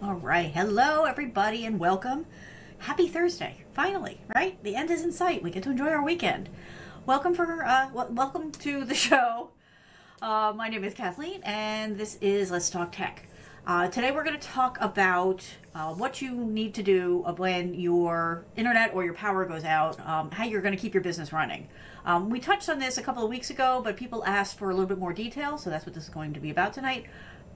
All right. Hello, everybody, and welcome. Happy Thursday. Finally, right? The end is in sight. We get to enjoy our weekend. Welcome to the show. My name is Kathleen, and this is Let's Talk Tech. Today, we're going to talk about what you need to do when your internet or your power goes out, how you're going to keep your business running. We touched on this a couple of weeks ago, but people asked for a little bit more detail, so that's what this is going to be about tonight.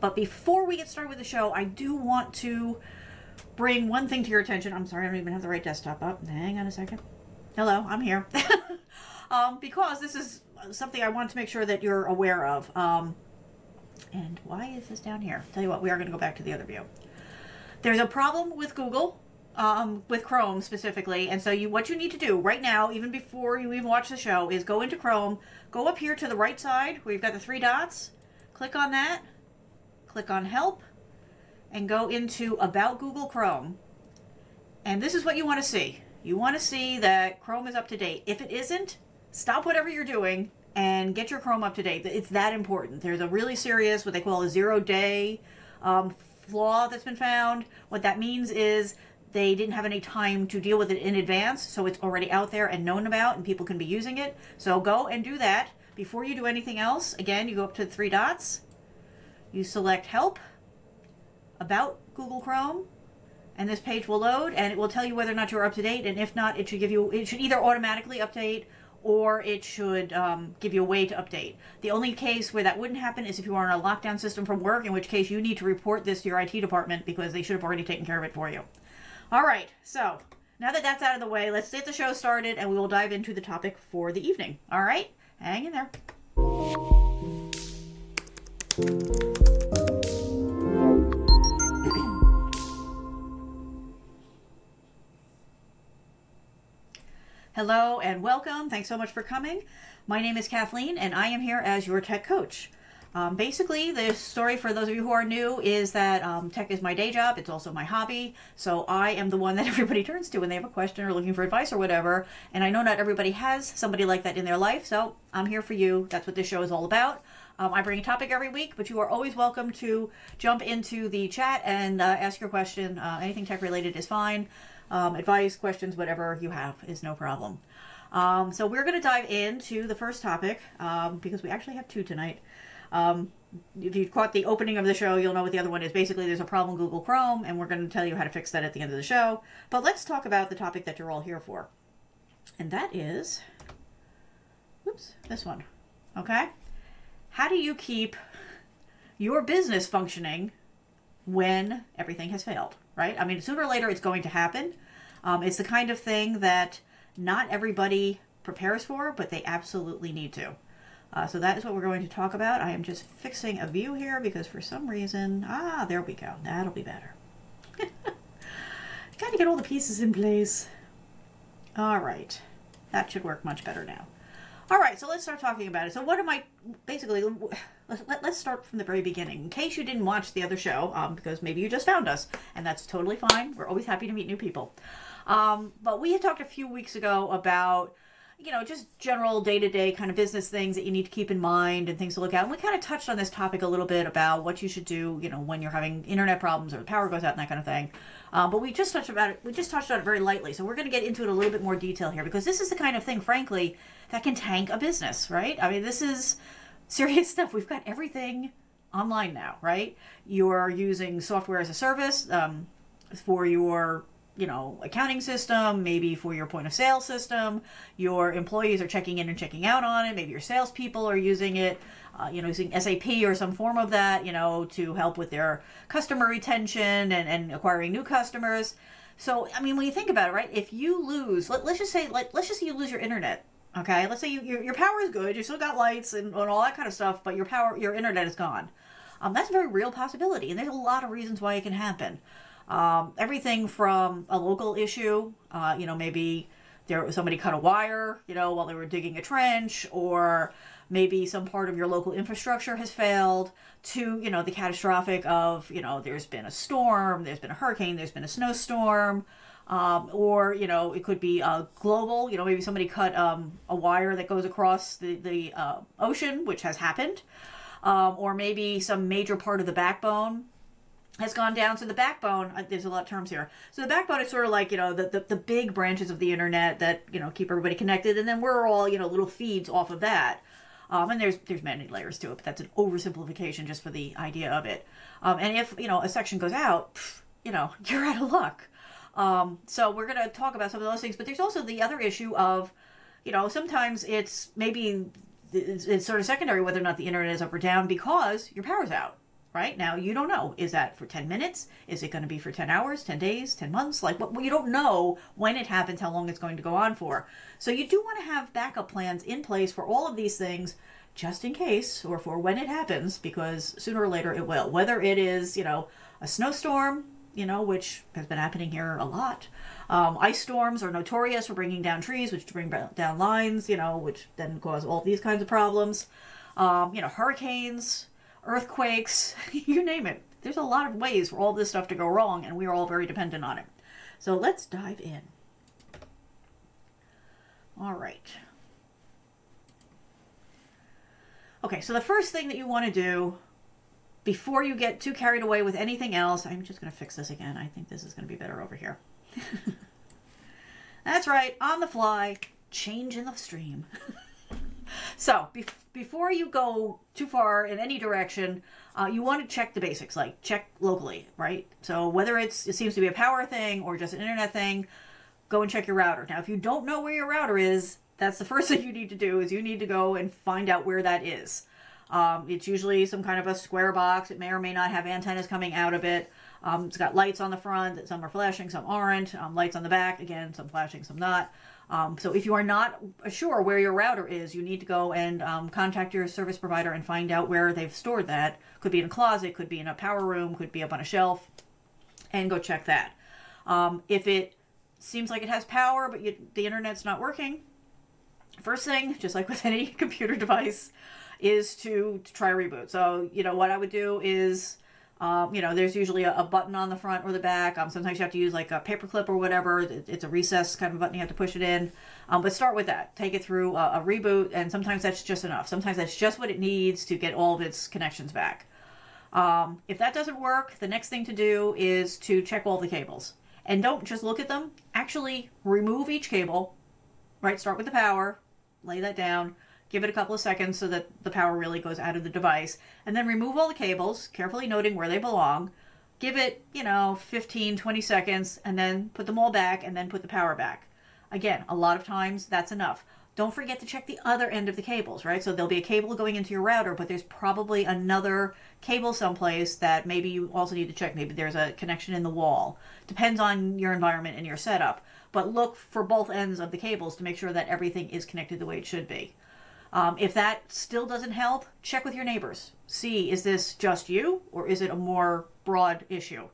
But before we get started with the show, I do want to bring one thing to your attention. I'm sorry, I don't even have the right desktop up. Hang on a second. Hello, I'm here. Because this is something I want to make sure that you're aware of. And why is this down here? Tell you what, we are going to go back to the other view. There's a problem with Google, with Chrome specifically. And so what you need to do right now, even before you even watch the show, is go into Chrome, go up here to the right side where you've got the three dots, click on that. Click on Help and go into About Google Chrome. And this is what you want to see. You want to see that Chrome is up to date. If it isn't, stop whatever you're doing and get your Chrome up to date. It's that important. There's a really serious, what they call a 0-day flaw that's been found. What that means is they didn't have any time to deal with it in advance, so it's already out there and known about, and people can be using it. So go and do that. Before you do anything else, again, you go up to the three dots. You select Help, About Google Chrome, and this page will load, and it will tell you whether or not you're up to date. And if not, it should either automatically update, or it should give you a way to update. The only case where that wouldn't happen is if you are on a lockdown system from work, in which case you need to report this to your IT department because they should have already taken care of it for you. All right, so now that that's out of the way, let's get the show started, and we will dive into the topic for the evening. All right, hang in there. Hello and welcome. Thanks so much for coming. My name is Kathleen and I am here as your tech coach. Basically, the story for those of you who are new is that tech is my day job. It's also my hobby. So I am the one that everybody turns to when they have a question or looking for advice or whatever. And I know not everybody has somebody like that in their life. So I'm here for you. That's what this show is all about. I bring a topic every week, but you are always welcome to jump into the chat and ask your question. Anything tech related is fine. Advice, questions, whatever you have is no problem. So we're going to dive into the first topic because we actually have two tonight. If you caught the opening of the show, you'll know what the other one is. Basically, there's a problem with Google Chrome, and we're going to tell you how to fix that at the end of the show. But let's talk about the topic that you're all here for. And that is, oops, this one. Okay? How do you keep your business functioning when everything has failed, right? I mean, sooner or later it's going to happen. It's the kind of thing that not everybody prepares for, but they absolutely need to. So that is what we're going to talk about. I am just fixing a view here because for some reason, there we go. That'll be better. Got to get all the pieces in place. All right. That should work much better now. All right, so let's start talking about it. So what am I, basically, let's start from the very beginning. In case you didn't watch the other show, because maybe you just found us, and that's totally fine. We're always happy to meet new people. But we had talked a few weeks ago about, you know, just general day-to-day kind of business things that you need to keep in mind and things to look at. And we kind of touched on this topic a little bit about what you should do, you know, when you're having internet problems or the power goes out and that kind of thing. But we just touched about it. We just touched on it very lightly. So we're going to get into it a little bit more detail here because this is the kind of thing, frankly, that can tank a business, right? I mean, this is serious stuff. We've got everything online now, right? You're using software as a service for your, you know, accounting system, maybe for your point of sale system. Your employees are checking in and checking out on it. Maybe your salespeople are using it, you know, using SAP or some form of that, you know, to help with their customer retention and acquiring new customers. So, I mean, when you think about it, right, if you lose, let's just say you lose your internet. Okay, let's say your power is good, you still got lights and all that kind of stuff, but your internet is gone. That's a very real possibility, and there's a lot of reasons why it can happen. Everything from a local issue, you know, maybe somebody cut a wire, you know, while they were digging a trench, or maybe some part of your local infrastructure has failed, to, you know, the catastrophic of, you know, there's been a storm, there's been a hurricane, there's been a snowstorm, or, you know, it could be global, you know, maybe somebody cut a wire that goes across the ocean, which has happened, or maybe some major part of the backbone has gone down. So the backbone, there's a lot of terms here. So the backbone is sort of like, the big branches of the internet that, keep everybody connected. And then we're all, little feeds off of that. And there's many layers to it, but that's an oversimplification just for the idea of it. And if, a section goes out, you're out of luck. So we're going to talk about some of those things, but there's also the other issue of, sometimes it's sort of secondary whether or not the internet is up or down because your power's out. Right now, you don't know. Is that for 10 minutes? Is it going to be for 10 hours, 10 days, 10 months? Like, well, you don't know when it happens, how long it's going to go on for. So you do want to have backup plans in place for all of these things, just in case, or for when it happens, because sooner or later it will. Whether it is, a snowstorm, which has been happening here a lot. Ice storms are notorious for bringing down trees, which bring down lines, which then cause all these kinds of problems. Hurricanes, earthquakes, you name it. There's a lot of ways for all this stuff to go wrong, and we are all very dependent on it. So let's dive in. All right. Okay, so the first thing that you want to do before you get too carried away with anything else, I'm just going to fix this again. I think this is going to be better over here. That's right, on the fly, change in the stream. So, before you go too far in any direction, you want to check the basics, like check locally, right? So whether it seems to be a power thing or just an internet thing, go and check your router. Now, if you don't know where your router is, that's the first thing you need to do, is you need to go and find out where that is. It's usually some kind of a square box. It may or may not have antennas coming out of it. It's got lights on the front. Some are flashing, some aren't. Lights on the back. Again, some flashing, some not. So if you are not sure where your router is, you need to go and contact your service provider and find out where they've stored that. Could be in a closet, could be in a power room, could be up on a shelf, and go check that. If it seems like it has power, but the internet's not working, first thing, just like with any computer device, is to try a reboot. So, what I would do is, there's usually a button on the front or the back. Sometimes you have to use like a paperclip or whatever. It's a recess kind of button. You have to push it in. But start with that. Take it through a reboot, and sometimes that's just enough. Sometimes that's just what it needs to get all of its connections back. If that doesn't work, the next thing to do is to check all the cables. And don't just look at them. Actually remove each cable, right? Start with the power, lay that down, give it a couple of seconds so that the power really goes out of the device, and then remove all the cables, carefully noting where they belong. Give it, 15, 20 seconds, and then put them all back, and then put the power back. Again, a lot of times that's enough. Don't forget to check the other end of the cables, right? So there'll be a cable going into your router, but there's probably another cable someplace that maybe you also need to check. Maybe there's a connection in the wall. Depends on your environment and your setup. But look for both ends of the cables to make sure that everything is connected the way it should be. If that still doesn't help, check with your neighbors. See, is this just you, or is it a more broad issue?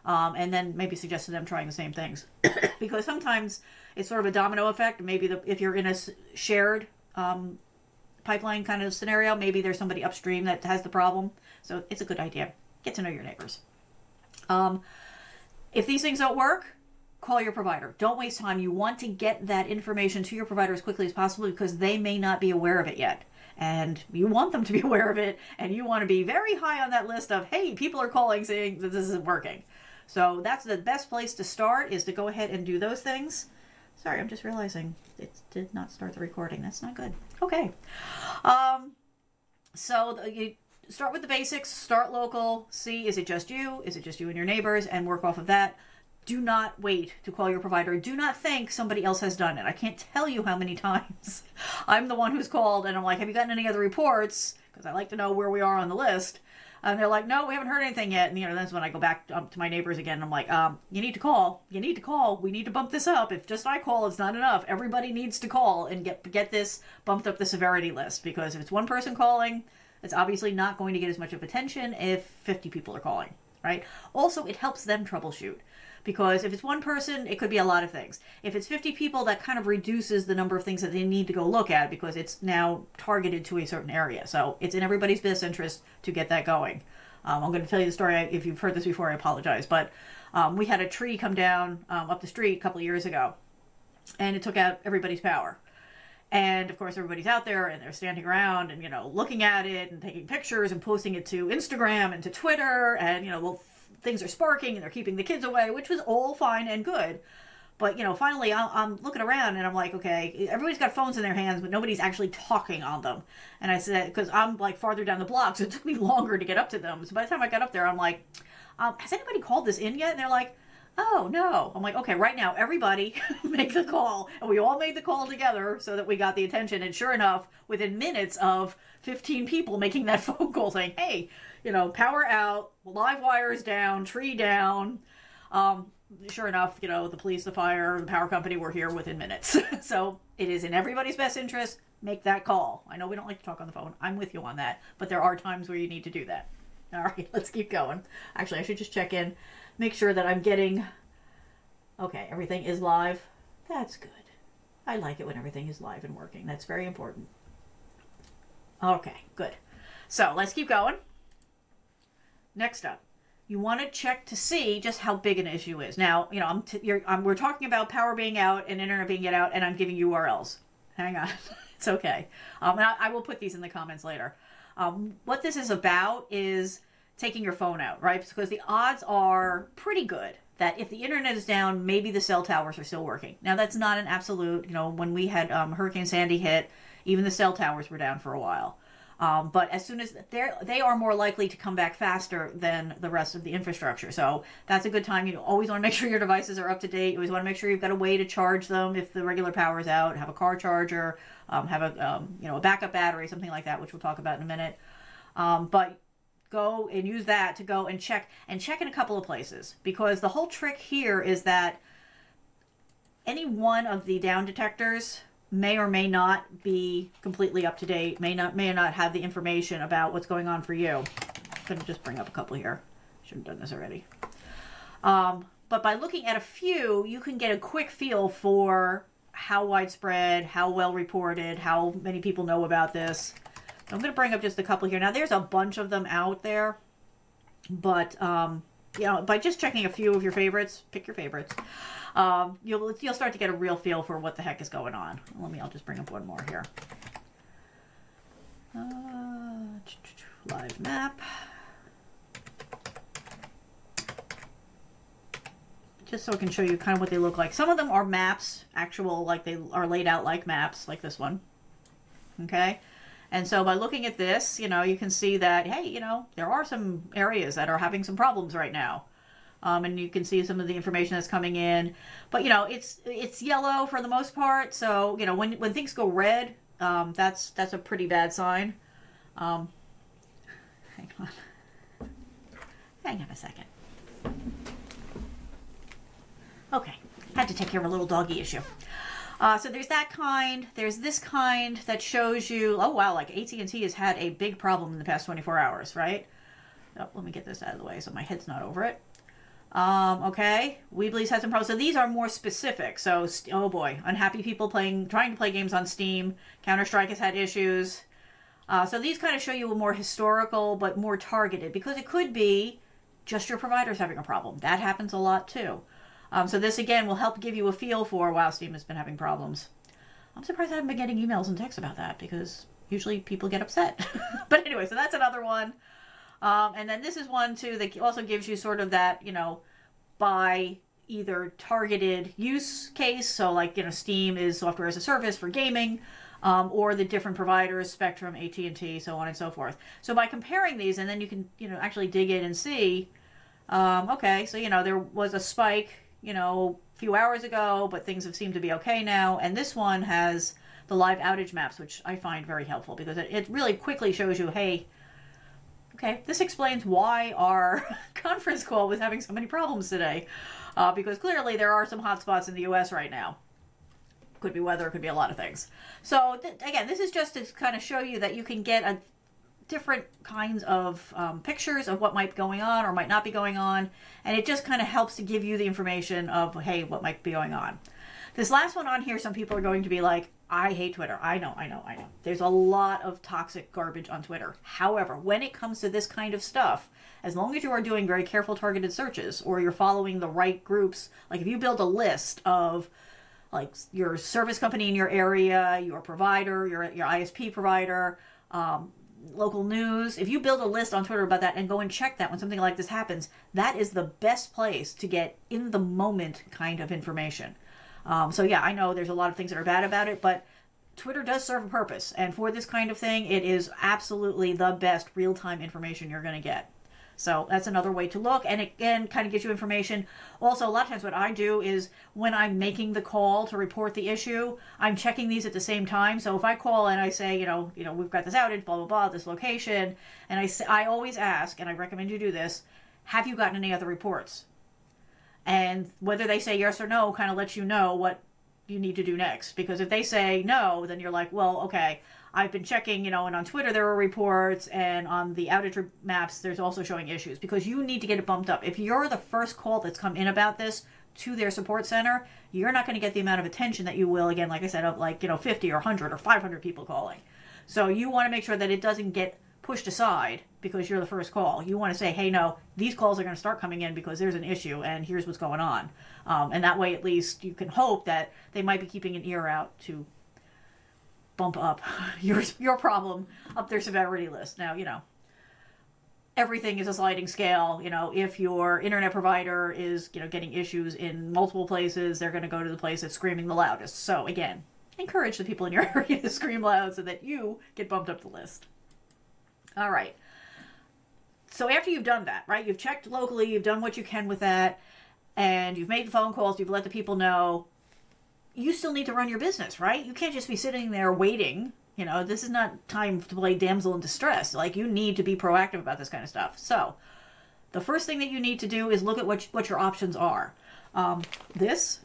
And then maybe suggest to them trying the same things. Because sometimes it's sort of a domino effect. Maybe if you're in a shared pipeline kind of scenario, maybe there's somebody upstream that has the problem. So it's a good idea. Get to know your neighbors. If these things don't work, call your provider. Don't waste time. You want to get that information to your provider as quickly as possible because they may not be aware of it yet. And you want them to be aware of it, and you want to be very high on that list of, hey, people are calling saying that this isn't working. So that's the best place to start, is to go ahead and do those things. Sorry, I'm just realizing it did not start the recording. That's not good. Okay. So you start with the basics, start local, see, is it just you? Is it just you and your neighbors? And work off of that. Do not wait to call your provider. Do not think somebody else has done it. I can't tell you how many times I'm the one who's called and I'm like, have you gotten any other reports? Because I like to know where we are on the list. And they're like, no, we haven't heard anything yet. And that's when I go back to my neighbors again. And I'm like, you need to call. You need to call. We need to bump this up. If just I call, it's not enough. Everybody needs to call and get this bumped up the severity list. Because if it's one person calling, it's obviously not going to get as much of attention if 50 people are calling, right? Also, it helps them troubleshoot. Because if it's one person, it could be a lot of things. If it's 50 people, that kind of reduces the number of things that they need to go look at because it's now targeted to a certain area. So it's in everybody's best interest to get that going. I'm going to tell you the story. If you've heard this before, I apologize. But we had a tree come down up the street a couple of years ago, and it took out everybody's power. And of course, everybody's out there and they're standing around and, looking at it and taking pictures and posting it to Instagram and to Twitter and, things are sparking and they're keeping the kids away, which was all fine and good. But, you know, finally I'm looking around and I'm like, okay, everybody's got phones in their hands, but nobody's actually talking on them. And I said, because I'm like farther down the block, so it took me longer to get up to them. So by the time I got up there, I'm like, has anybody called this in yet? And they're like, oh, no. I'm like, okay, right now, everybody make the call. And we all made the call together so that we got the attention. And sure enough, within minutes of 15 people making that phone call saying, hey, you know, power out, live wires down, tree down. Sure enough, you know, the police, the fire, the power company were here within minutes. So it is in everybody's best interest. Make that call. I know we don't like to talk on the phone. I'm with you on that. But there are times where you need to do that. All right, let's keep going. Actually, I should just check in. Make sure that I'm getting... Okay, everything is live. That's good. I like it when everything is live and working. That's very important. Okay, good. So let's keep going. Next up, you want to check to see just how big an issue is. Now, you know, we're talking about power being out and internet being out, and I'm giving URLs. Hang on. It's okay. And I will put these in the comments later. What this is about is taking your phone out, right? Because the odds are pretty good that if the internet is down, maybe the cell towers are still working. Now, that's not an absolute. You know, when we had Hurricane Sandy hit, even the cell towers were down for a while. But as soon as they are more likely to come back faster than the rest of the infrastructure. So that's a good time. You always want to make sure your devices are up to date. You always want to make sure you've got a way to charge them if the regular power is out. Have a car charger, have a a backup battery, something like that, which we'll talk about in a minute. But go and use that to go and check in a couple of places, because the whole trick here is that any one of the down detectors may or may not be completely up to date, may not have the information about what's going on for you. I'm going to just bring up a couple here. Should have done this already. But by looking at a few, you can get a quick feel for how widespread, how well reported, how many people know about this. I'm going to bring up just a couple here. Now, there's a bunch of them out there, but you know, by just checking a few of your favorites, pick your favorites, you'll start to get a real feel for what the heck is going on. I'll just bring up one more here. Live map. Just so I can show you kind of what they look like. Some of them are maps, actual, like they are laid out like maps, like this one. Okay. And so by looking at this, you know, you can see that, hey, you know, there are some areas that are having some problems right now. And you can see some of the information that's coming in. But, you know, it's yellow for the most part. So, you know, when things go red, that's a pretty bad sign. Hang on. Hang on a second. Okay. Had to take care of a little doggy issue. So there's that kind. There's this kind that shows you, oh, wow, like AT&T has had a big problem in the past 24 hours, right? Oh, let me get this out of the way so my head's not over it. Okay, Weebly's had some problems. So these are more specific. So, oh boy, unhappy people trying to play games on Steam. Counter-Strike has had issues. So these kind of show you a more historical but more targeted, because it could be just your provider's having a problem. That happens a lot too. So this, again, will help give you a feel for, wow, Steam has been having problems. I'm surprised I haven't been getting emails and texts about that, because usually people get upset. But anyway, so that's another one. And then this is one, too, that also gives you sort of that, you know, by either targeted use case. So, like, you know, Steam is software as a service for gaming, or the different providers, Spectrum, AT&T, so on and so forth. So by comparing these, and then you can, you know, actually dig in and see, okay, so, you know, there was a spike, you know, a few hours ago, but things have seemed to be okay now. And this one has the live outage maps, which I find very helpful, because it really quickly shows you, hey, okay, this explains why our conference call was having so many problems today. Because clearly there are some hotspots in the US right now. Could be weather, could be a lot of things. So again, this is just to kind of show you that you can get a different kinds of pictures of what might be going on or might not be going on. And it just kind of helps to give you the information of, hey, what might be going on. This last one on here, some people are going to be like, I hate Twitter. I know. There's a lot of toxic garbage on Twitter. However, when it comes to this kind of stuff, as long as you are doing very careful targeted searches, or you're following the right groups, like if you build a list of like your service company in your area, your provider, your ISP provider, local news. If you build a list on Twitter about that and go and check that when something like this happens, that is the best place to get in the moment kind of information. So yeah, I know there's a lot of things that are bad about it, but Twitter does serve a purpose. And for this kind of thing, it is absolutely the best real-time information you're going to get. So that's another way to look, and it again kind of gives you information. Also, a lot of times what I do is when I'm making the call to report the issue, I'm checking these at the same time. So if I call and I say, we've got this outage, blah, blah, blah, this location, and I always ask, and I recommend you do this, have you gotten any other reports? And whether they say yes or no kind of lets you know what you need to do next. Because if they say no, then you're like, well, okay, I've been checking, and on Twitter there are reports, and on the outage maps there's also showing issues, because you need to get it bumped up. If you're the first call that's come in about this to their support center, you're not going to get the amount of attention that you will, again, like I said, of 50 or 100 or 500 people calling. So you want to make sure that it doesn't get pushed aside because you're the first call. You want to say, hey, no, these calls are going to start coming in because there's an issue and here's what's going on. And that way at least you can hope that they might be keeping an ear out to bump up your problem up their severity list. Now, everything is a sliding scale. If your internet provider is, getting issues in multiple places, they're going to go to the place that's screaming the loudest. So again, encourage the people in your area to scream loud so that you get bumped up the list. All right. So after you've done that, right, you've checked locally, you've done what you can with that, and you've made the phone calls, you've let the people know, you still need to run your business, right? You can't just be sitting there waiting. This is not time to play damsel in distress. You need to be proactive about this kind of stuff. So the first thing that you need to do is look at what your options are. This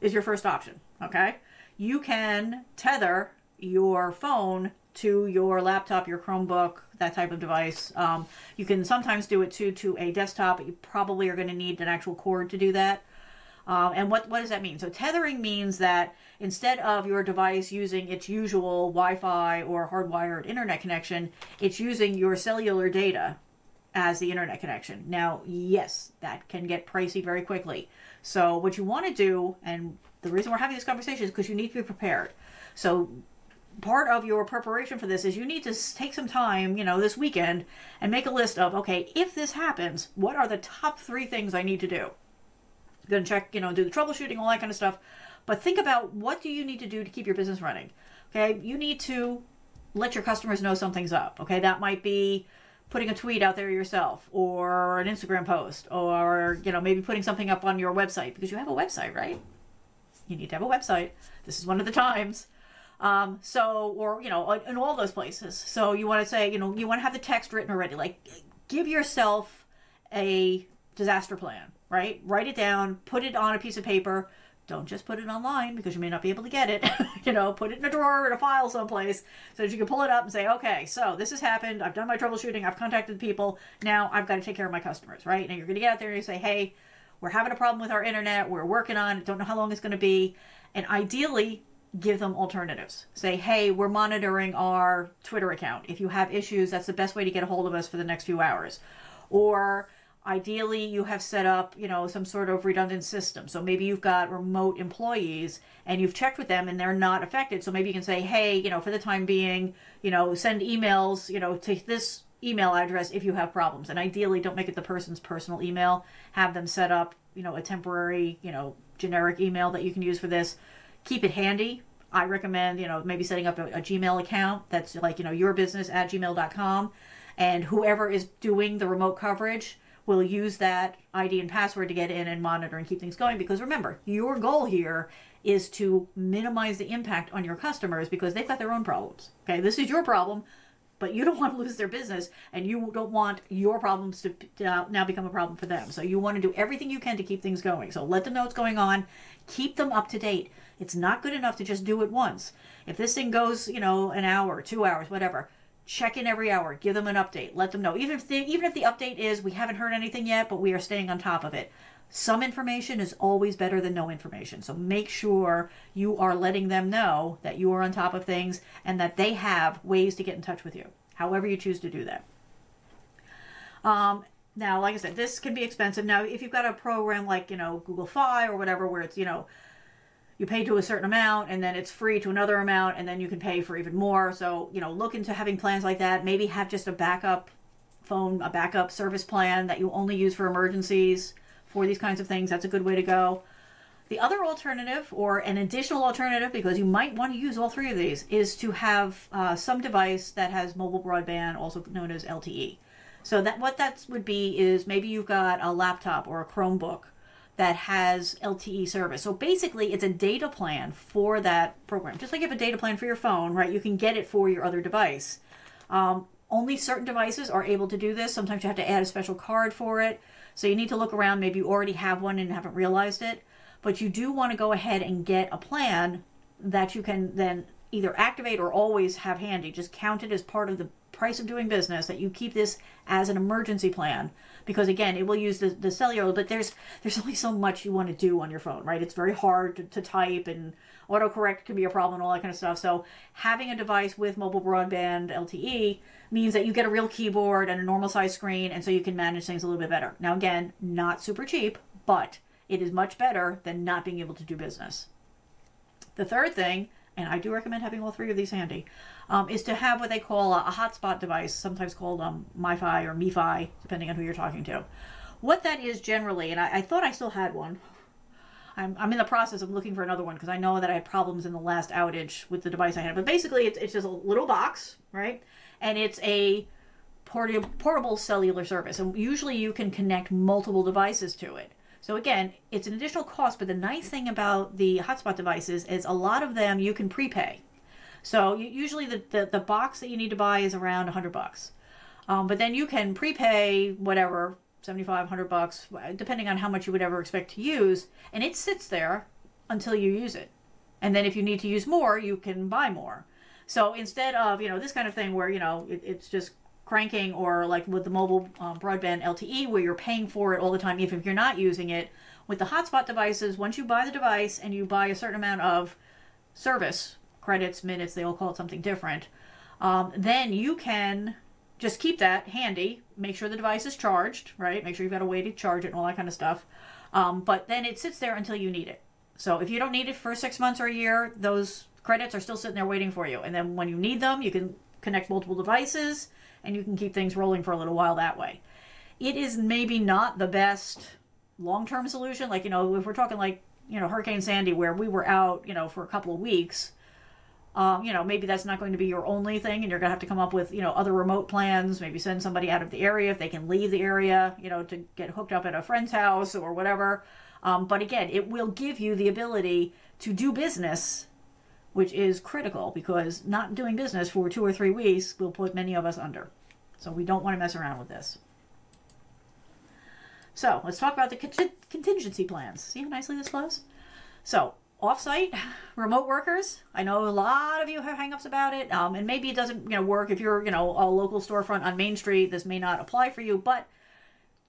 is your first option, okay? You can tether your phone to your laptop, your Chromebook, that type of device. You can sometimes do it to a desktop, but you probably are going to need an actual cord to do that. And what does that mean? So tethering means that instead of your device using its usual Wi-Fi or hardwired internet connection, it's using your cellular data as the internet connection. Now, yes, that can get pricey very quickly. So what you want to do, and the reason we're having this conversation is because you need to be prepared. So part of your preparation for this is you need to take some time, this weekend, and make a list of, okay, if this happens, what are the top 3 things I need to do? You're going to check, do the troubleshooting, all that kind of stuff. But think about, what do you need to do to keep your business running? Okay, you need to let your customers know something's up. Okay, that might be putting a tweet out there yourself, or an Instagram post, or, maybe putting something up on your website, because you have a website, right? You need to have a website. This is one of the times. Or, in all those places. So you want to say, you want to have the text written already. Give yourself a disaster plan, right? Write it down, put it on a piece of paper. Don't just put it online because you may not be able to get it. Put it in a drawer or in a file someplace so that you can pull it up and say, okay, so this has happened. I've done my troubleshooting. I've contacted people. Now I've got to take care of my customers, right? And you're going to get out there and you say, hey, we're having a problem with our internet. We're working on it. Don't know how long it's going to be. And ideally, give them alternatives. Say, hey, we're monitoring our Twitter account. If you have issues, that's the best way to get a hold of us for the next few hours. Or ideally, you have set up, some sort of redundant system. So maybe you've got remote employees and you've checked with them and they're not affected. So maybe you can say, hey, for the time being, send emails, to this email address if you have problems. And ideally, don't make it the person's personal email. Have them set up, a temporary, generic email that you can use for this. Keep it handy. I recommend, maybe setting up a Gmail account that's yourbusiness@gmail.com, and whoever is doing the remote coverage will use that ID and password to get in and monitor and keep things going. Because remember, your goal here is to minimize the impact on your customers because they've got their own problems. Okay, this is your problem, but you don't want to lose their business, and you don't want your problems to now become a problem for them. So you want to do everything you can to keep things going. So let them know what's going on. Keep them up to date. It's not good enough to just do it once. If this thing goes, an hour, 2 hours, whatever, check in every hour. Give them an update. Let them know. Even if the update is, we haven't heard anything yet, but we are staying on top of it. Some information is always better than no information. So make sure you are letting them know that you are on top of things and that they have ways to get in touch with you, however you choose to do that. Now, like I said, this can be expensive. Now, if you've got a program like, Google Fi or whatever, where it's, you pay to a certain amount and then it's free to another amount and then you can pay for even more. So, look into having plans like that. Maybe have just a backup phone, a backup service plan that you only use for emergencies for these kinds of things. That's a good way to go. The other alternative, or an additional alternative, because you might want to use all three of these, is to have some device that has mobile broadband, also known as LTE. So that what that would be is maybe you've got a laptop or a Chromebook that has LTE service. So basically it's a data plan for that program. Just like you have a data plan for your phone, right? You can get it for your other device. Only certain devices are able to do this. Sometimes you have to add a special card for it. So you need to look around. Maybe you already have one and haven't realized it. But you do want to go ahead and get a plan that you can then either activate or always have handy. Just count it as part of the price of doing business, that you keep this as an emergency plan. Because again, it will use the cellular, but there's only so much you want to do on your phone, right? It's very hard to type, and autocorrect can be a problem and all that kind of stuff. So having a device with mobile broadband LTE means that you get a real keyboard and a normal size screen, and so you can manage things a little bit better. Now again, not super cheap, but it is much better than not being able to do business. The third thing, and I do recommend having all three of these handy, is to have what they call a hotspot device, sometimes called MiFi or MiFi, depending on who you're talking to. What that is generally, and I thought I still had one. I'm in the process of looking for another one because I know that I had problems in the last outage with the device I had. But basically, it's just a little box, right? And it's a portable cellular service. And usually you can connect multiple devices to it. So again, it's an additional cost, but the nice thing about the hotspot devices is a lot of them you can prepay. So usually the box that you need to buy is around $100. But then you can prepay whatever, $75, $100, depending on how much you would ever expect to use, and it sits there until you use it. And then if you need to use more, you can buy more. So instead of, this kind of thing where, it's just cranking, or like with the mobile broadband LTE where you're paying for it all the time, even if you're not using it, with the hotspot devices, once you buy the device and you buy a certain amount of service, credits, minutes, they all call it something different, then you can just keep that handy, make sure the device is charged, right? Make sure you've got a way to charge it and all that kind of stuff. But then it sits there until you need it. So if you don't need it for 6 months or a year, those credits are still sitting there waiting for you. And then when you need them, you can connect multiple devices and you can keep things rolling for a little while that way. It is maybe not the best long-term solution. Like, if we're talking like, Hurricane Sandy, where we were out, for a couple of weeks, maybe that's not going to be your only thing, and you're going to have to come up with, other remote plans, maybe send somebody out of the area if they can leave the area, to get hooked up at a friend's house or whatever. But again, it will give you the ability to do business, which is critical, because not doing business for 2 or 3 weeks will put many of us under. So we don't want to mess around with this. So let's talk about the contingency plans. See how nicely this flows? So off-site, remote workers. I know a lot of you have hang-ups about it, and maybe it doesn't work if you're a local storefront on Main Street. This may not apply for you, but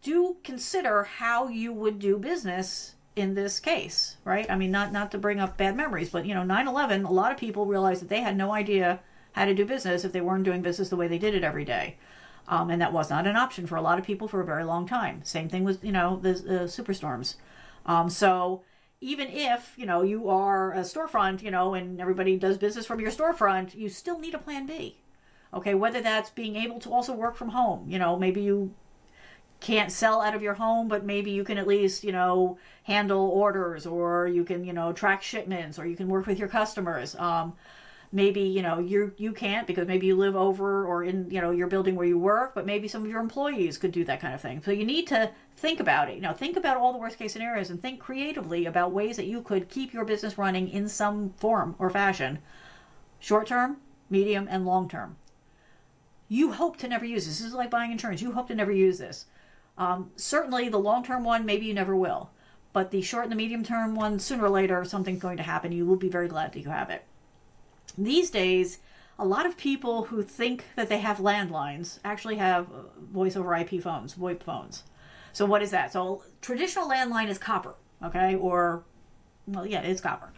do consider how you would do business in this case, right? I mean, not to bring up bad memories, but 9/11, a lot of people realized that they had no idea how to do business if they weren't doing business the way they did it every day. And that was not an option for a lot of people for a very long time. Same thing with, the superstorms. So even if, you are a storefront, and everybody does business from your storefront, you still need a plan B. Okay, whether that's being able to also work from home. Maybe you can't sell out of your home, but maybe you can at least, handle orders, or you can, track shipments, or you can work with your customers. Maybe, you can't, because maybe you live over or in, your building where you work, but maybe some of your employees could do that kind of thing. So you need to think about it. Think about all the worst case scenarios and think creatively about ways that you could keep your business running in some form or fashion, short term, medium, and long term. You hope to never use this. This is like buying insurance. You hope to never use this. Certainly the long term one, maybe you never will. But the short and the medium term one, sooner or later, something's going to happen. You will be very glad that you have it. These days, a lot of people who think that they have landlines actually have voice over IP phones, VoIP phones. So what is that? So traditional landline is copper, okay? Or, well, yeah, it's copper.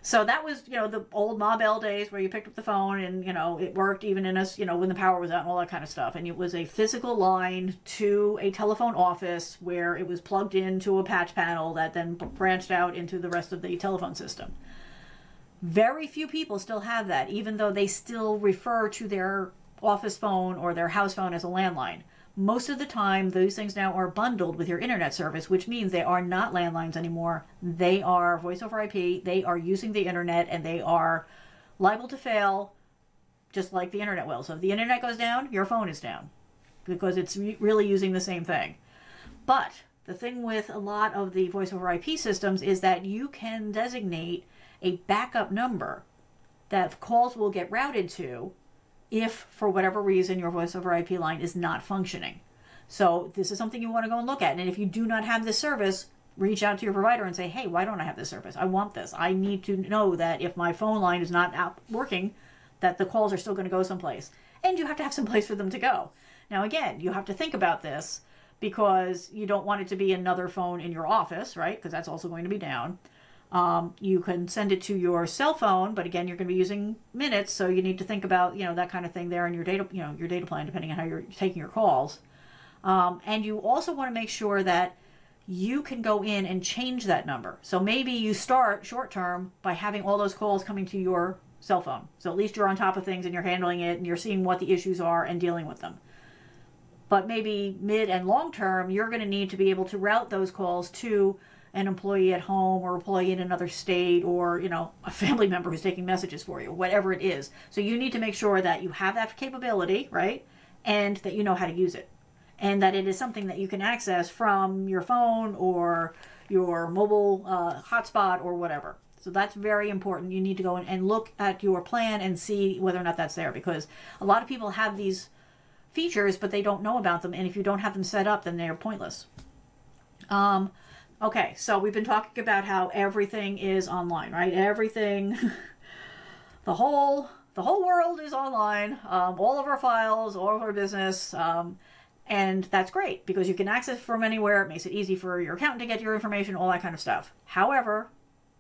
So that was, the old Ma Bell days where you picked up the phone and, it worked even in us, when the power was out and all that kind of stuff. And it was a physical line to a telephone office where it was plugged into a patch panel that then branched out into the rest of the telephone system. Very few people still have that, even though they still refer to their office phone or their house phone as a landline. Most of the time, those things now are bundled with your internet service, which means they are not landlines anymore. They are voice over IP. They are using the internet, and they are liable to fail just like the internet will. So if the internet goes down, your phone is down because it's really using the same thing. But the thing with a lot of the voice over IP systems is that you can designate a backup number that calls will get routed to if, for whatever reason, your voice over IP line is not functioning. So this is something you want to go and look at. And if you do not have this service, reach out to your provider and say, hey, why don't I have this service? I want this. I need to know that if my phone line is not out working, that the calls are still going to go someplace. And you have to have some place for them to go. Now, again, you have to think about this because you don't want it to be another phone in your office, right? Because that's also going to be down. You can send it to your cell phone, but again, you're going to be using minutes, so you need to think about, that kind of thing there in your data, your data plan, depending on how you're taking your calls. And you also want to make sure that you can go in and change that number. So maybe you start short term by having all those calls coming to your cell phone. So at least you're on top of things and you're handling it and you're seeing what the issues are and dealing with them. But maybe mid and long term, you're going to need to be able to route those calls to an employee at home or employee in another state or, a family member who's taking messages for you, whatever it is. So you need to make sure that you have that capability, right? And that you know how to use it. And that it is something that you can access from your phone or your mobile hotspot or whatever. So that's very important. You need to go in and look at your plan and see whether or not that's there, because a lot of people have these features, but they don't know about them. And if you don't have them set up, then they're pointless. Okay, so we've been talking about how everything is online, right? Everything, the whole world is online. All of our files, all of our business, and that's great because you can access from anywhere. It makes it easy for your accountant to get your information, all that kind of stuff. However,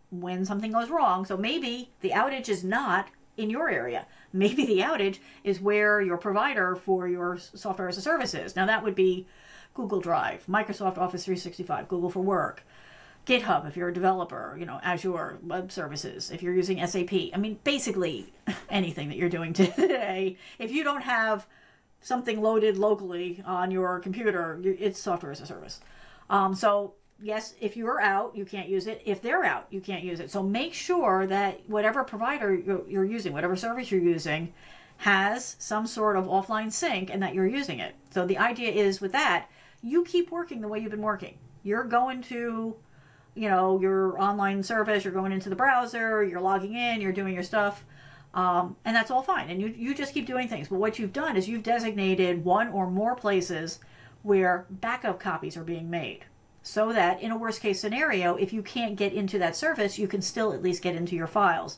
when something goes wrong, so maybe the outage is not in your area. Maybe the outage is where your provider for your software as a service is. Now that would be Google Drive, Microsoft Office 365, Google for Work, GitHub if you're a developer, Azure Web Services if you're using SAP. I mean, basically anything that you're doing today. If you don't have something loaded locally on your computer, it's software as a service. So yes, if you're out, you can't use it. If they're out, you can't use it. So make sure that whatever provider you're using, whatever service you're using, has some sort of offline sync and that you're using it. So the idea is with that, you keep working the way you've been working. You're going to, your online service, you're going into the browser, you're logging in, you're doing your stuff, and that's all fine. And you just keep doing things. But what you've done is you've designated one or more places where backup copies are being made. So that in a worst case scenario, if you can't get into that service, you can still at least get into your files.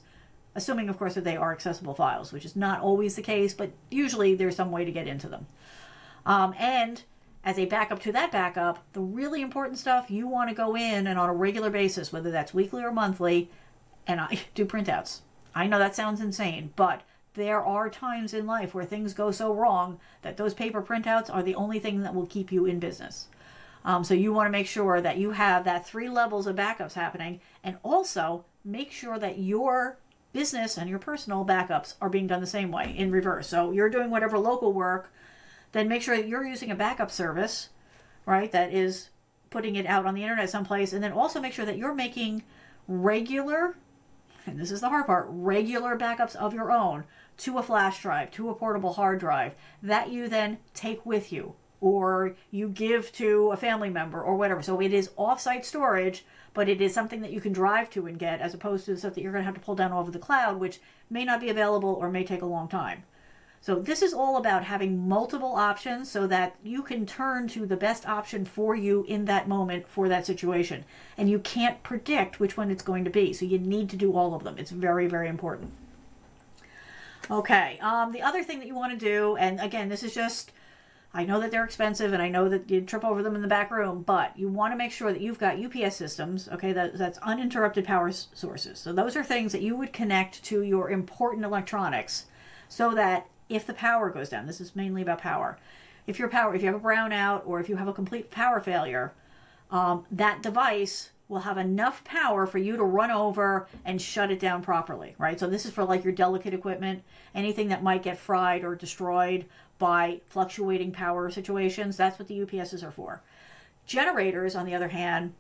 Assuming, of course, that they are accessible files, which is not always the case, but usually there's some way to get into them. And as a backup to that backup, the really important stuff, you want to go in and on a regular basis, whether that's weekly or monthly, and I do printouts. I know that sounds insane, but there are times in life where things go so wrong that those paper printouts are the only thing that will keep you in business. So you want to make sure that you have that 3 levels of backups happening, and also make sure that your business and your personal backups are being done the same way in reverse. So you're doing whatever local work, then make sure that you're using a backup service, right, that is putting it out on the internet someplace, and then also make sure that you're making regular, and this is the hard part, regular backups of your own to a flash drive, to a portable hard drive, that you then take with you, or you give to a family member or whatever. So it is off-site storage, but it is something that you can drive to and get, as opposed to stuff that you're going to have to pull down over the cloud, which may not be available or may take a long time. So this is all about having multiple options so that you can turn to the best option for you in that moment for that situation. And you can't predict which one it's going to be. So you need to do all of them. It's very, very important. Okay. The other thing that you want to do, and again, this is just I know that they're expensive, and I know that you trip over them in the back room, but you want to make sure that you've got UPS systems, okay, that's uninterrupted power sources. So those are things that you would connect to your important electronics so that if the power goes down, this is mainly about power. If you have a brownout or if you have a complete power failure, that device will have enough power for you to run over and shut it down properly, right? So this is for like your delicate equipment, anything that might get fried or destroyed by fluctuating power situations. That's what the UPSs are for. Generators, on the other hand,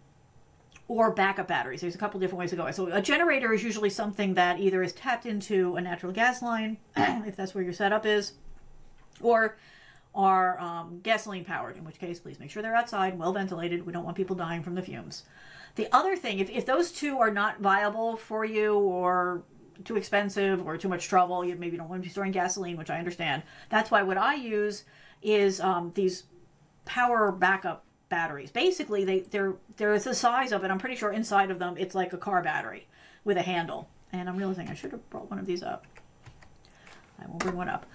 or backup batteries. There's a couple different ways to go. So a generator is usually something that either is tapped into a natural gas line, if that's where your setup is, or are gasoline powered, in which case please make sure they're outside, well ventilated. We don't want people dying from the fumes. The other thing, if those two are not viable for you, or too expensive or too much trouble, you maybe don't want to be storing gasoline, which I understand. That's why what I use is these power backup batteries. Basically, they're the size of it. I'm pretty sure inside of them it's like a car battery with a handle. And I'm realizing I should have brought one of these up. I will bring one up.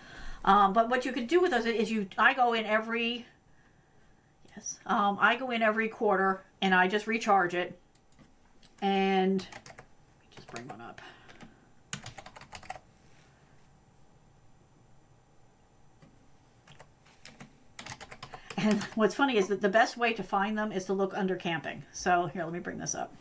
But what you could do with those is I go in every quarter and I just recharge it. And let me just bring one up. And what's funny is that the best way to find them is to look under camping. So here, let me bring this up.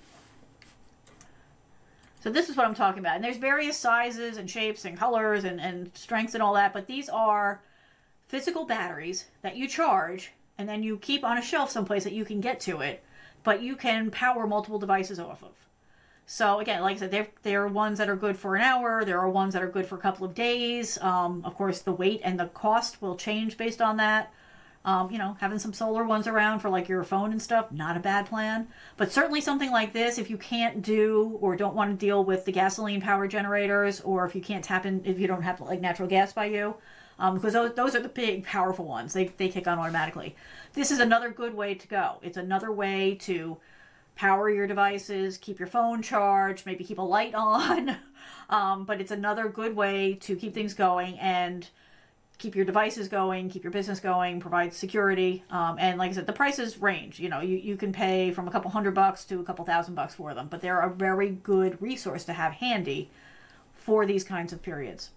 So this is what I'm talking about. And there's various sizes and shapes and colors and strengths and all that. But these are physical batteries that you charge and then you keep on a shelf someplace that you can get to it. But you can power multiple devices off of. So again, like I said, there are ones that are good for an hour. There are ones that are good for a couple of days. Of course, the weight and the cost will change based on that. Having some solar ones around for like your phone and stuff, not a bad plan. But certainly something like this, if you can't do or don't want to deal with the gasoline power generators, or if you can't tap in, if you don't have like natural gas by you, because those are the big powerful ones. They kick on automatically. This is another good way to go. It's another way to power your devices, keep your phone charged, maybe keep a light on. But it's another good way to keep things going and keep your devices going, keep your business going, provide security. And like I said, the prices range. You can pay from a couple $100 to a couple $1,000 for them, but they're a very good resource to have handy for these kinds of periods.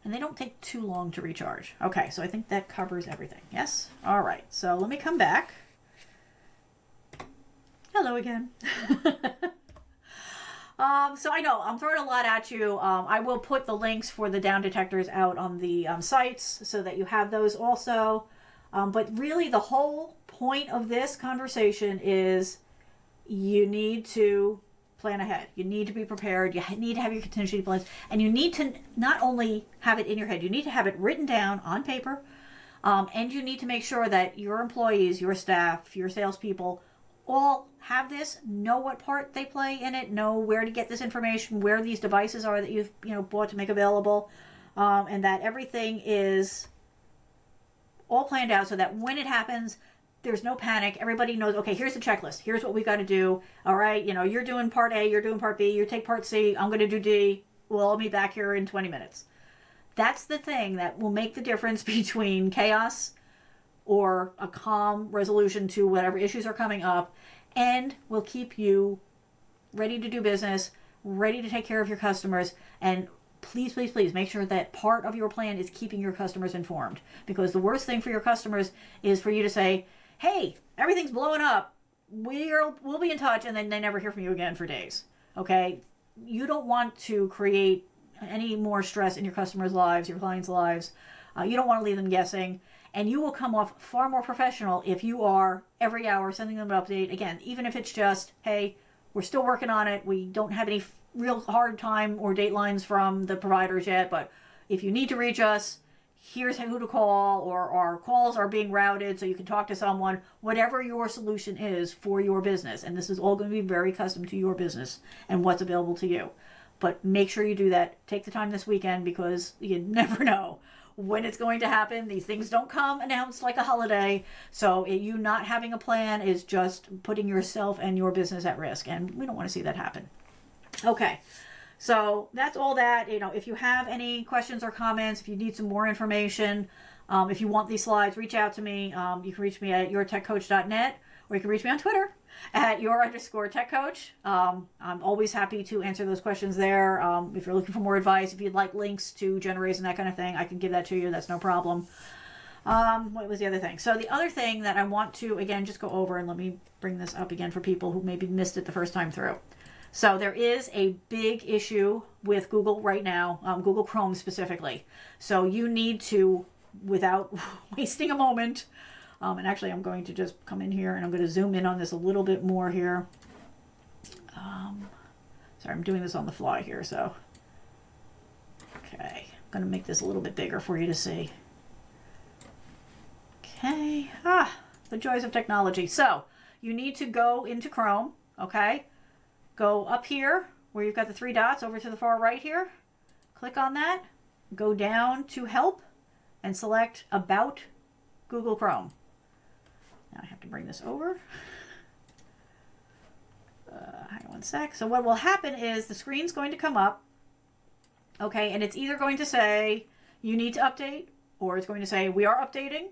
And they don't take too long to recharge. Okay, so I think that covers everything. Yes? All right, so let me come back. Hello again. So I know I'm throwing a lot at you. I will put the links for the down detectors out on the sites so that you have those also. But really the whole point of this conversation is you need to plan ahead. You need to be prepared. You need to have your contingency plans. And you need to not only have it in your head, you need to have it written down on paper. And you need to make sure that your employees, your staff, your salespeople all have this, know what part they play in it, know where to get this information, where these devices are that you've bought to make available, and that everything is all planned out so that when it happens, there's no panic. Everybody knows, okay, here's the checklist. Here's what we've got to do. All right, you're doing part A, you're doing part B, you take part C, I'm going to do D. We'll be back here in 20 minutes. That's the thing that will make the difference between chaos or a calm resolution to whatever issues are coming up, and will keep you ready to do business, ready to take care of your customers. And please, please, please make sure that part of your plan is keeping your customers informed. Because the worst thing for your customers is for you to say, hey, everything's blowing up. We'll be in touch, and then they never hear from you again for days. Okay? You don't want to create any more stress in your customers' lives, your clients' lives. You don't want to leave them guessing. And you will come off far more professional if you are every hour sending them an update. Again, even if it's just, hey, we're still working on it. We don't have any real hard time or datelines from the providers yet. But if you need to reach us, here's who to call, or our calls are being routed so you can talk to someone. Whatever your solution is for your business. And this is all going to be very custom to your business and what's available to you. But make sure you do that. Take the time this weekend, because you never know when it's going to happen. These things don't come announced like a holiday. So you not having a plan is just putting yourself and your business at risk. And we don't want to see that happen. Okay. So that's all that. If you have any questions or comments, if you need some more information, If you want these slides, reach out to me. You can reach me at yourtechcoach.net, or you can reach me on Twitter at your_techcoach. I'm always happy to answer those questions there. If you're looking for more advice, if you'd like links to generators and that kind of thing, I can give that to you. That's no problem. What was the other thing? So the other thing that I want to, again, just go over, and let me bring this up again for people who maybe missed it the first time through. So there is a big issue with Google right now, Google Chrome specifically. So you need to, without wasting a moment, and actually I'm going to just come in here and I'm going to zoom in on this a little bit more here. Sorry, I'm doing this on the fly here, so. Okay, I'm going to make this a little bit bigger for you to see. Okay, the joys of technology. So you need to go into Chrome, okay? Go up here where you've got the 3 dots over to the far right here. Click on that, go down to Help, and select About Google Chrome. Now I have to bring this over. Hang on one sec. So what will happen is the screen's going to come up, okay, and it's either going to say you need to update, or it's going to say we are updating,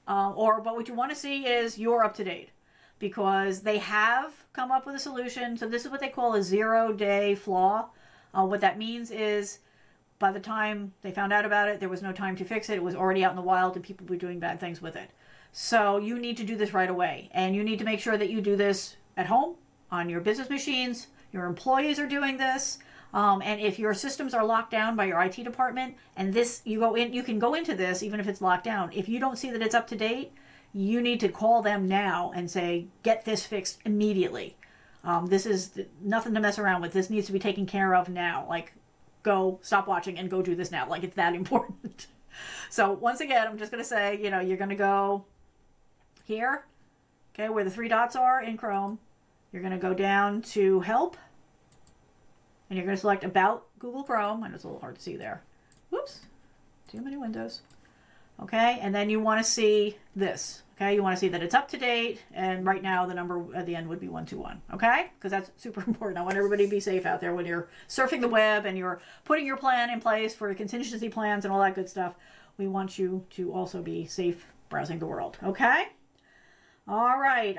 but what you want to see is you're up to date, because they have come up with a solution. So this is what they call a 0-day flaw. What that means is by the time they found out about it, there was no time to fix it. It was already out in the wild and people were doing bad things with it. So you need to do this right away. And you need to make sure that you do this at home, on your business machines. Your employees are doing this. And if your systems are locked down by your IT department, and this, you can go into this even if it's locked down. If you don't see that it's up to date, you need to call them now and say, get this fixed immediately. This is nothing to mess around with. This needs to be taken care of now. Like, go, stop watching and go do this now. Like, it's that important. So once again, I'm just going to say, you're going to go here, okay, where the 3 dots are in Chrome. You're going to go down to Help, and you're going to select About Google Chrome. I know it's a little hard to see there. Whoops, too many windows. Okay, and then you want to see this. Okay, you want to see that it's up to date, and right now the number at the end would be 121. Okay, because that's super important. I want everybody to be safe out there when you're surfing the web and you're putting your plan in place for contingency plans and all that good stuff. We want you to also be safe browsing the world. Okay. All right.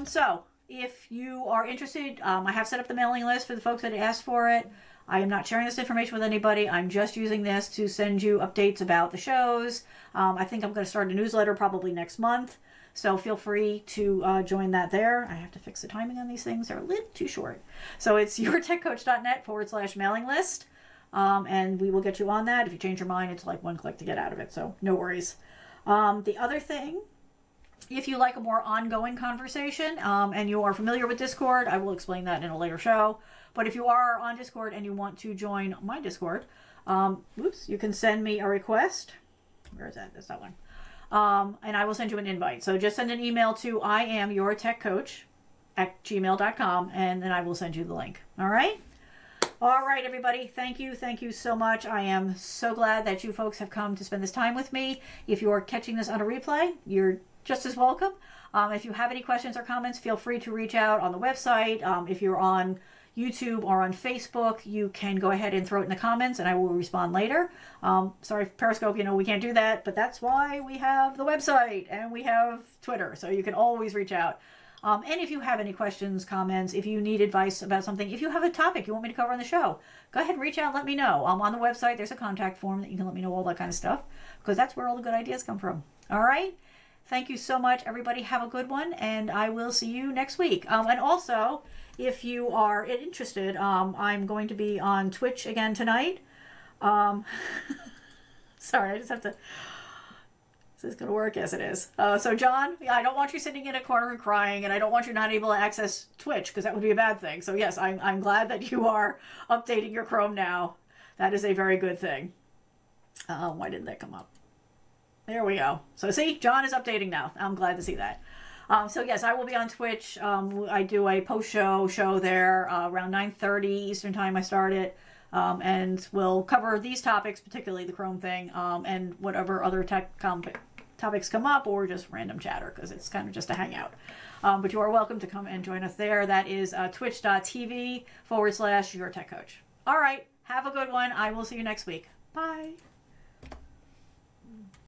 So if you are interested, I have set up the mailing list for the folks that asked for it. I am not sharing this information with anybody. I'm just using this to send you updates about the shows. I think I'm going to start a newsletter probably next month. So feel free to join that there. I have to fix the timing on these things. They're a little too short. So it's yourtechcoach.net/mailing list. And we will get you on that. If you change your mind, it's like 1 click to get out of it. So no worries. The other thing, if you like a more ongoing conversation and you are familiar with Discord, I will explain that in a later show. But if you are on Discord and you want to join my Discord, you can send me a request. Where is that? That's that one. And I will send you an invite. So just send an email to iamyourtechcoach@gmail.com, and then I will send you the link. All right? All right, everybody. Thank you. Thank you so much. I am so glad that you folks have come to spend this time with me. If you are catching this on a replay, you're just as welcome. If you have any questions or comments, feel free to reach out on the website. If you're on YouTube or on Facebook, you can go ahead and throw it in the comments and I will respond later. Sorry, Periscope, we can't do that, but that's why we have the website and we have Twitter. So you can always reach out. And if you have any questions, comments, if you need advice about something, if you have a topic you want me to cover on the show, go ahead and reach out, let me know. On the website, there's a contact form that you can let me know all that kind of stuff, because that's where all the good ideas come from. All right? Thank you so much, everybody. Have a good one, and I will see you next week. And also, if you are interested, I'm going to be on Twitch again tonight. Sorry, I just have to... Is this going to work? Yes, it is. So, John, I don't want you sitting in a corner and crying, and I don't want you not able to access Twitch, because that would be a bad thing. So, yes, I'm glad that you are updating your Chrome now. That is a very good thing. Why didn't that come up? There we go. So, see, John is updating now. I'm glad to see that. So, yes, I will be on Twitch. I do a post-show there around 9:30 Eastern Time. I start it. And we'll cover these topics, particularly the Chrome thing, and whatever other topics come up, or just random chatter, because it's kind of just a hangout. But you are welcome to come and join us there. That is twitch.tv/yourtechcoach. All right. Have a good one. I will see you next week. Bye.